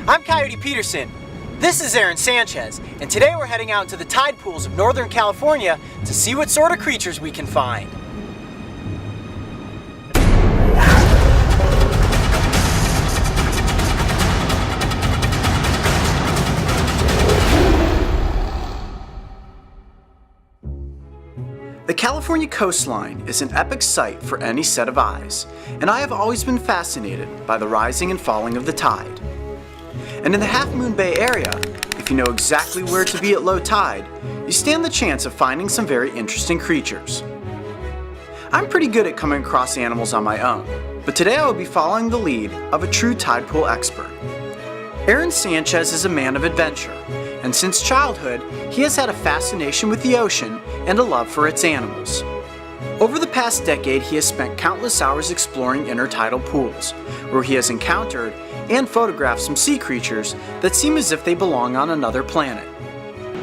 I'm Coyote Peterson. This is Aron Sanchez, and today we're heading out to the tide pools of Northern California to see what sort of creatures we can find. The California coastline is an epic sight for any set of eyes, and I have always been fascinated by the rising and falling of the tide. And in the Half Moon Bay area, if you know exactly where to be at low tide, you stand the chance of finding some very interesting creatures. I'm pretty good at coming across animals on my own, but today I will be following the lead of a true tide pool expert. Aron Sanchez is a man of adventure, and since childhood, he has had a fascination with the ocean and a love for its animals. Over the past decade, he has spent countless hours exploring intertidal pools, where he has encountered and photographed some sea creatures that seem as if they belong on another planet.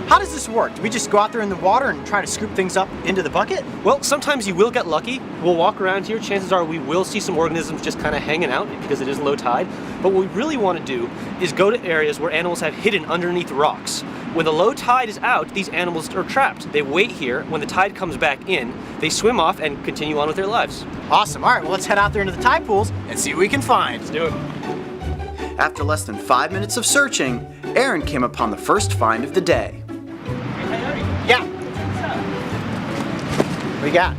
How does this work? Do we just go out there in the water and try to scoop things up into the bucket? Well, sometimes you will get lucky. We'll walk around here. Chances are we will see some organisms just kind of hanging out because it is low tide. But what we really want to do is go to areas where animals have hidden underneath rocks. When the low tide is out, these animals are trapped. They wait here. When the tide comes back in, they swim off and continue on with their lives. Awesome. All right, well, let's head out there into the tide pools and see what we can find. Let's do it. After less than 5 minutes of searching, Aron came upon the first find of the day. Yeah. What do you got?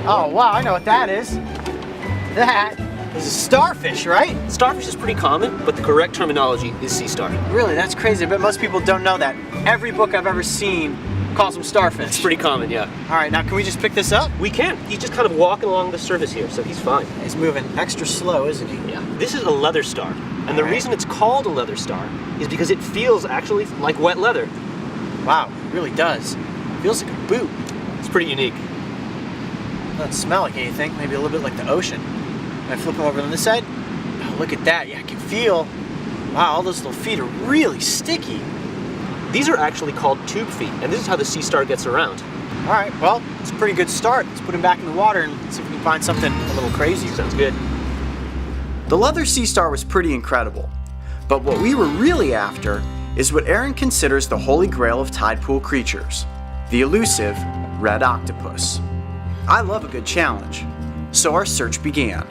Oh, wow, I know what that is. That is a starfish, right? Starfish is pretty common, but the correct terminology is sea star. Really, that's crazy, but most people don't know that. Every book I've ever seen calls them starfish. It's pretty common, yeah. All right, now can we just pick this up? We can. He's just kind of walking along the surface here, so he's fine. He's moving extra slow, isn't he? Yeah. This is a leather star, and the reason it's called a leather star is because it feels actually like wet leather. Wow, it really does. It feels like a boot. It's pretty unique. It doesn't smell like anything, maybe a little bit like the ocean. Can I flip him over on this side? Oh, look at that, yeah, I can feel, wow, all those little feet are really sticky. These are actually called tube feet, and this is how the sea star gets around. All right, well, it's a pretty good start. Let's put him back in the water and see if we can find something a little crazy. Sounds good. The leather sea star was pretty incredible, but what we were really after is what Aron considers the holy grail of tide pool creatures, the elusive red octopus. I love a good challenge, so our search began.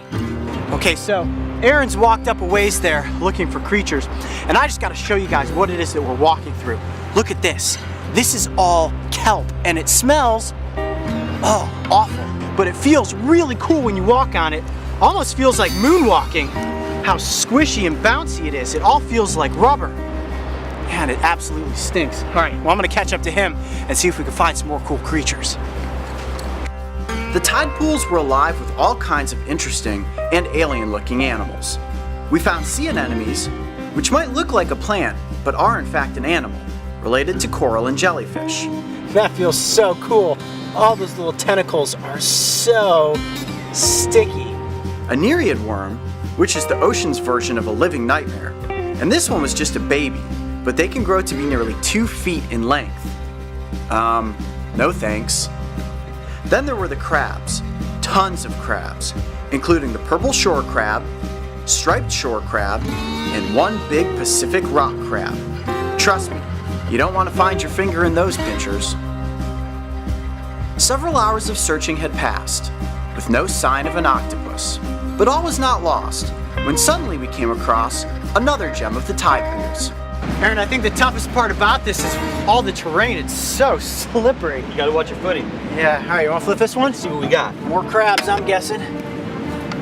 Okay, so Aron's walked up a ways there looking for creatures, and I just got to show you guys what it is that we're walking through. Look at this. This is all kelp, and it smells, oh, awful, but it feels really cool when you walk on it. Almost feels like moonwalking. How squishy and bouncy it is. It all feels like rubber. Man, it absolutely stinks. All right, well, I'm gonna catch up to him and see if we can find some more cool creatures. The tide pools were alive with all kinds of interesting and alien-looking animals. We found sea anemones, which might look like a plant, but are in fact an animal, related to coral and jellyfish. That feels so cool. All those little tentacles are so sticky. A nereid worm, which is the ocean's version of a living nightmare, and this one was just a baby, but they can grow to be nearly 2 feet in length. No thanks. Then there were the crabs, tons of crabs, including the purple shore crab, striped shore crab, and one big Pacific rock crab. Trust me, you don't want to find your finger in those pinchers. Several hours of searching had passed, with no sign of an octopus, but all was not lost, when suddenly we came across another gem of the tide pools. Aron, I think the toughest part about this is all the terrain. It's so slippery. You gotta watch your footing. Yeah, all right, you wanna flip this one? Let's see what we got. More crabs, I'm guessing.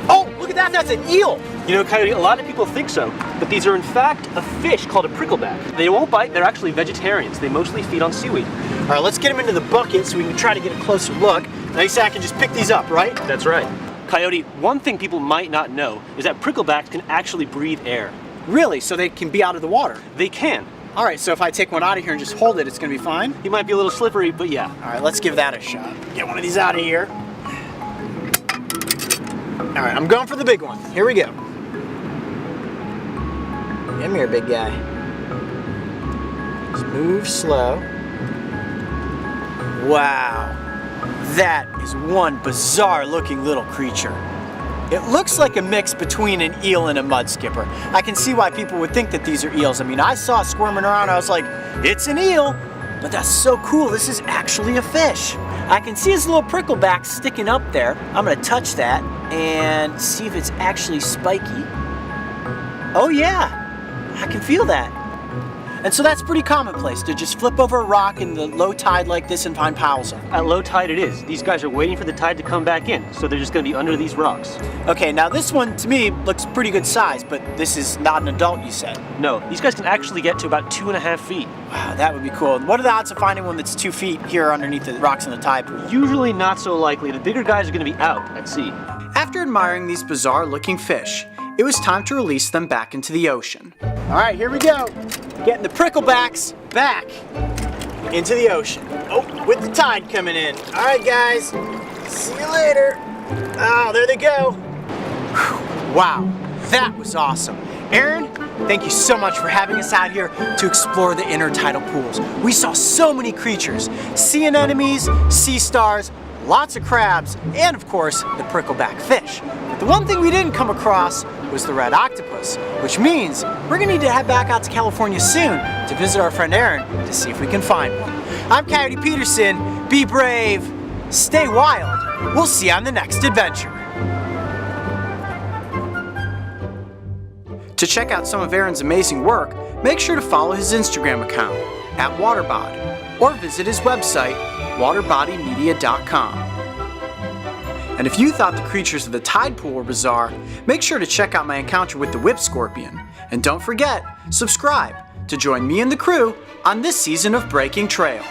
Oh, look at that, that's an eel. You know, Coyote, a lot of people think so, but these are in fact a fish called a prickleback. They won't bite, they're actually vegetarians. They mostly feed on seaweed. All right, let's get them into the bucket so we can try to get a closer look. Now you say I can just pick these up, right? That's right. Coyote, one thing people might not know is that pricklebacks can actually breathe air. Really? So they can be out of the water? They can. All right, so if I take one out of here and just hold it, it's gonna be fine? He might be a little slippery, but yeah. All right, let's give that a shot. Get one of these out of here. All right, I'm going for the big one. Here we go. Come here, big guy. Just move slow. Wow, that is one bizarre looking little creature. It looks like a mix between an eel and a mud skipper. I can see why people would think that these are eels. I mean, I saw it squirming around, I was like, it's an eel! But that's so cool, this is actually a fish. I can see his little prickleback sticking up there. I'm gonna touch that and see if it's actually spiky. Oh yeah, I can feel that. And so that's pretty commonplace, to just flip over a rock in the low tide like this and find piles of them. At low tide it is. These guys are waiting for the tide to come back in, so they're just going to be under these rocks. Okay, now this one to me looks pretty good size, but this is not an adult, you said. No, these guys can actually get to about 2.5 feet. Wow, that would be cool. What are the odds of finding one that's 2 feet here underneath the rocks in the tide pool? Usually not so likely. The bigger guys are going to be out at sea. After admiring these bizarre looking fish, it was time to release them back into the ocean. All right, here we go. Getting the pricklebacks back into the ocean. Oh, with the tide coming in. All right, guys. See you later. Oh, there they go. Whew. Wow, that was awesome. Aron, thank you so much for having us out here to explore the intertidal pools. We saw so many creatures, sea anemones, sea stars, lots of crabs, and of course, the prickleback fish. But the one thing we didn't come across was the red octopus, which means we're gonna need to head back out to California soon to visit our friend Aron to see if we can find one. I'm Coyote Peterson. Be brave, stay wild. We'll see you on the next adventure. To check out some of Aron's amazing work, make sure to follow his Instagram account @waterbod or visit his website waterbodymedia.com. And if you thought the creatures of the tide pool were bizarre, make sure to check out my encounter with the whip scorpion. And don't forget, subscribe to join me and the crew on this season of Breaking Trail.